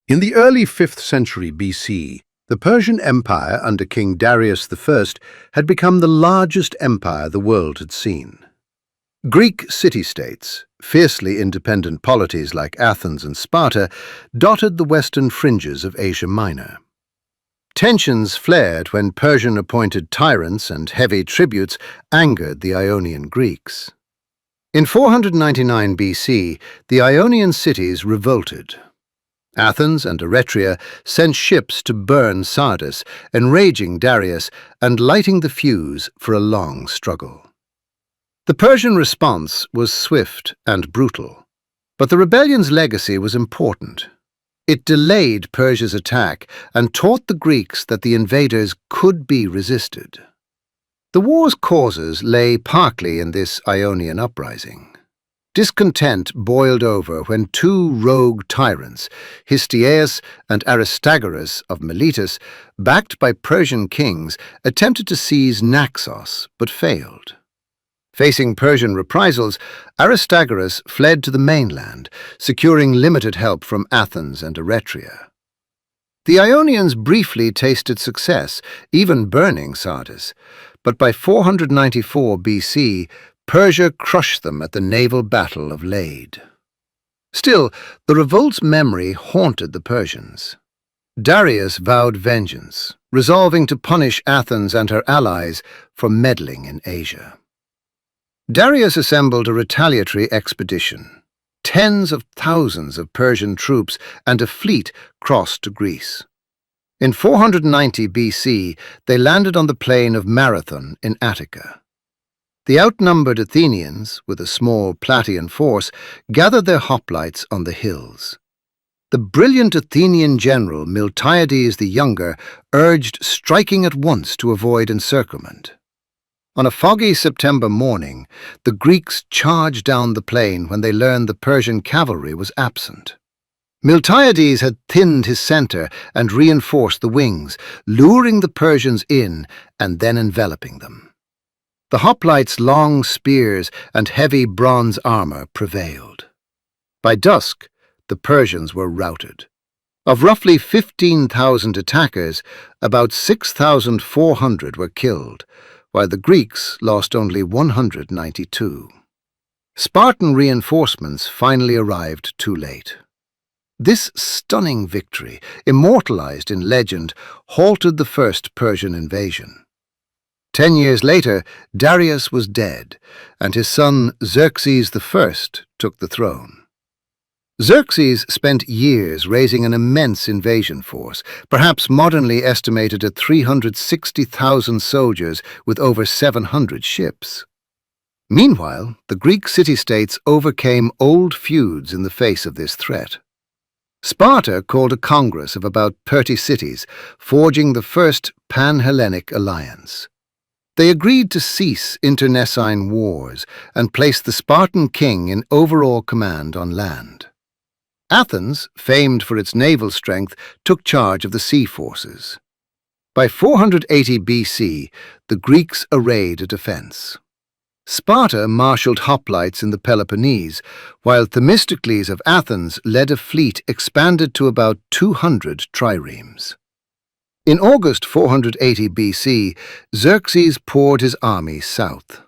In the early 5th century BC, the Persian Empire under King Darius I had become the largest empire the world had seen. Greek city-states, fiercely independent polities like Athens and Sparta, dotted the western fringes of Asia Minor. Tensions flared when Persian-appointed tyrants and heavy tributes angered the Ionian Greeks. In 499 BC, the Ionian cities revolted. Athens and Eretria sent ships to burn Sardis, enraging Darius and lighting the fuse for a long struggle. The Persian response was swift and brutal, but the rebellion's legacy was important. It delayed Persia's attack and taught the Greeks that the invaders could be resisted. The war's causes lay partly in this Ionian uprising. Discontent boiled over when two rogue tyrants, Histiaeus and Aristagoras of Miletus, backed by Persian kings, attempted to seize Naxos but failed. Facing Persian reprisals, Aristagoras fled to the mainland, securing limited help from Athens and Eretria. The Ionians briefly tasted success, even burning Sardis, but by 494 BC, Persia crushed them at the naval battle of Lade. Still, the revolt's memory haunted the Persians. Darius vowed vengeance, resolving to punish Athens and her allies for meddling in Asia. Darius assembled a retaliatory expedition. Tens of thousands of Persian troops and a fleet crossed to Greece. In 490 BC, they landed on the plain of Marathon in Attica. The outnumbered Athenians, with a small Plataean force, gathered their hoplites on the hills. The brilliant Athenian general Miltiades the Younger urged striking at once to avoid encirclement. On a foggy September morning, the Greeks charged down the plain when they learned the Persian cavalry was absent. Miltiades had thinned his center and reinforced the wings, luring the Persians in and then enveloping them. The hoplites' long spears and heavy bronze armor prevailed. By dusk, the Persians were routed. Of roughly 15,000 attackers, about 6,400 were killed, while the Greeks lost only 192. Spartan reinforcements finally arrived too late. This stunning victory, immortalized in legend, halted the first Persian invasion. 10 years later, Darius was dead, and his son Xerxes I took the throne. Xerxes spent years raising an immense invasion force, perhaps modernly estimated at 360,000 soldiers with over 700 ships. Meanwhile, the Greek city-states overcame old feuds in the face of this threat. Sparta called a congress of about 30 cities, forging the first Pan-Hellenic alliance. They agreed to cease internecine wars and place the Spartan king in overall command on land. Athens, famed for its naval strength, took charge of the sea forces. By 480 BC, the Greeks arrayed a defense. Sparta marshaled hoplites in the Peloponnese, while Themistocles of Athens led a fleet expanded to about 200 triremes. In August 480 BC, Xerxes poured his army south.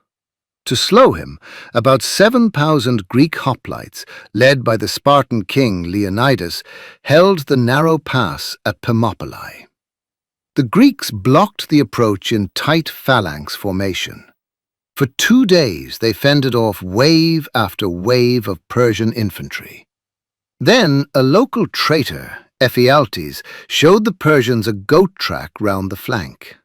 To slow him, about 7,000 Greek hoplites, led by the Spartan king Leonidas, held the narrow pass at Thermopylae. The Greeks blocked the approach in tight phalanx formation. For 2 days they fended off wave after wave of Persian infantry. Then a local traitor, Ephialtes, showed the Persians a goat track round the flank.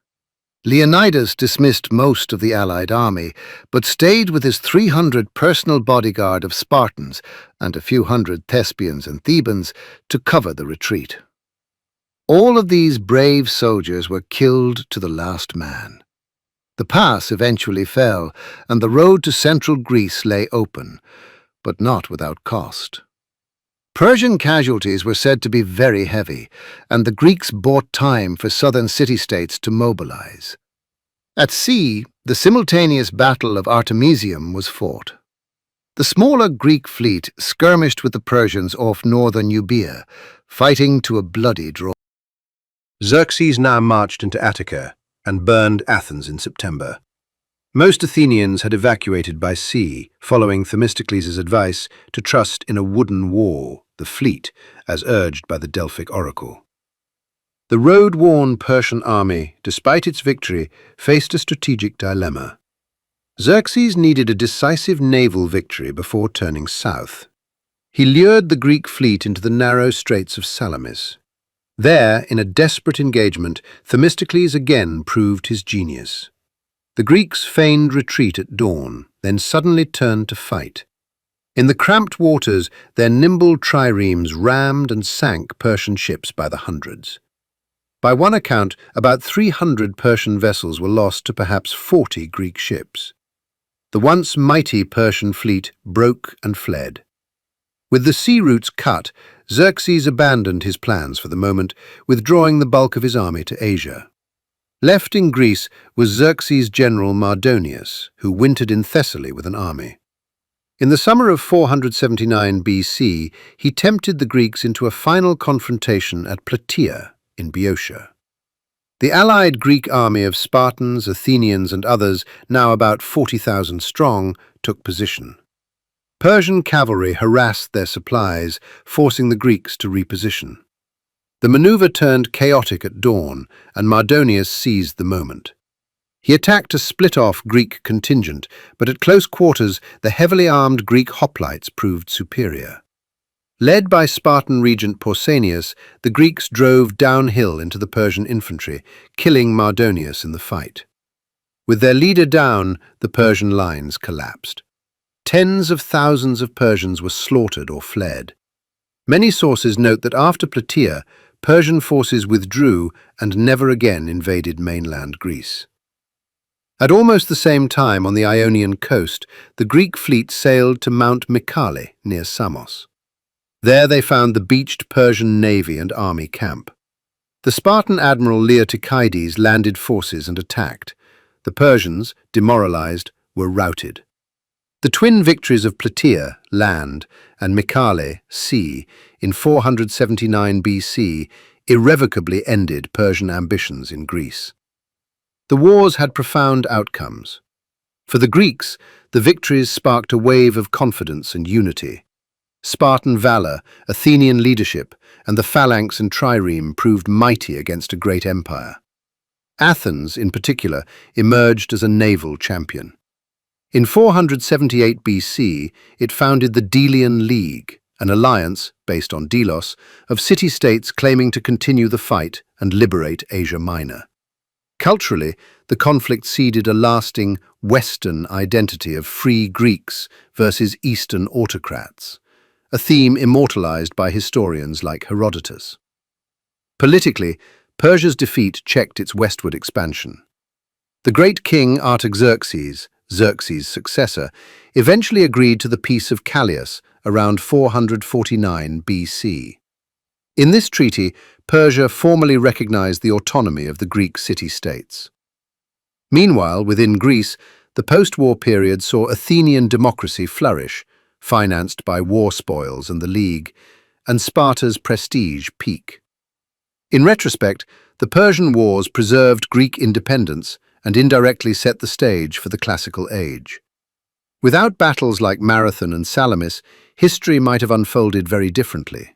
Leonidas dismissed most of the allied army, but stayed with his 300 personal bodyguard of Spartans and a few hundred Thespians and Thebans to cover the retreat. All of these brave soldiers were killed to the last man. The pass eventually fell, and the road to central Greece lay open, but not without cost. Persian casualties were said to be very heavy, and the Greeks bought time for southern city-states to mobilize. At sea, the simultaneous Battle of Artemisium was fought. The smaller Greek fleet skirmished with the Persians off northern Euboea, fighting to a bloody draw. Xerxes now marched into Attica and burned Athens in September. Most Athenians had evacuated by sea, following Themistocles' advice to trust in a wooden wall, the fleet, as urged by the Delphic oracle. The road-worn Persian army, despite its victory, faced a strategic dilemma. Xerxes needed a decisive naval victory before turning south. He lured the Greek fleet into the narrow straits of Salamis. There, in a desperate engagement, Themistocles again proved his genius. The Greeks feigned retreat at dawn, then suddenly turned to fight. In the cramped waters, their nimble triremes rammed and sank Persian ships by the hundreds. By one account, about 300 Persian vessels were lost to perhaps 40 Greek ships. The once mighty Persian fleet broke and fled. With the sea routes cut, Xerxes abandoned his plans for the moment, withdrawing the bulk of his army to Asia. Left in Greece was Xerxes' general Mardonius, who wintered in Thessaly with an army. In the summer of 479 BC, he tempted the Greeks into a final confrontation at Plataea in Boeotia. The allied Greek army of Spartans, Athenians, and others, now about 40,000 strong, took position. Persian cavalry harassed their supplies, forcing the Greeks to reposition. The maneuver turned chaotic at dawn, and Mardonius seized the moment. He attacked a split-off Greek contingent, but at close quarters the heavily armed Greek hoplites proved superior. Led by Spartan regent Pausanias, the Greeks drove downhill into the Persian infantry, killing Mardonius in the fight. With their leader down, the Persian lines collapsed. Tens of thousands of Persians were slaughtered or fled. Many sources note that after Plataea, Persian forces withdrew and never again invaded mainland Greece. At almost the same time on the Ionian coast, the Greek fleet sailed to Mount Mycale near Samos. There they found the beached Persian navy and army camp. The Spartan admiral Leotychides landed forces and attacked. The Persians, demoralized, were routed. The twin victories of Plataea, land, and Mycale, sea, in 479 BC irrevocably ended Persian ambitions in Greece. The wars had profound outcomes. For the Greeks, the victories sparked a wave of confidence and unity. Spartan valor, Athenian leadership, and the phalanx and trireme proved mighty against a great empire. Athens, in particular, emerged as a naval champion. In 478 BC, it founded the Delian League, an alliance, based on Delos, of city-states claiming to continue the fight and liberate Asia Minor. Culturally, the conflict seeded a lasting Western identity of free Greeks versus Eastern autocrats, a theme immortalized by historians like Herodotus. Politically, Persia's defeat checked its westward expansion. The great king Artaxerxes, Xerxes' successor, eventually agreed to the Peace of Callias around 449 BC. In this treaty, Persia formally recognized the autonomy of the Greek city-states. Meanwhile, within Greece, the post-war period saw Athenian democracy flourish, financed by war spoils and the League, and Sparta's prestige peak. In retrospect, the Persian Wars preserved Greek independence and indirectly set the stage for the classical age. Without battles like Marathon and Salamis, history might have unfolded very differently.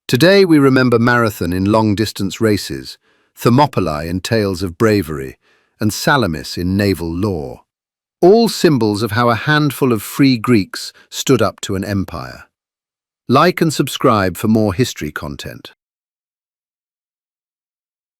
Today we remember Marathon in long-distance races, Thermopylae in tales of bravery, and Salamis in naval lore, all symbols of how a handful of free Greeks stood up to an empire. Like and subscribe for more history content.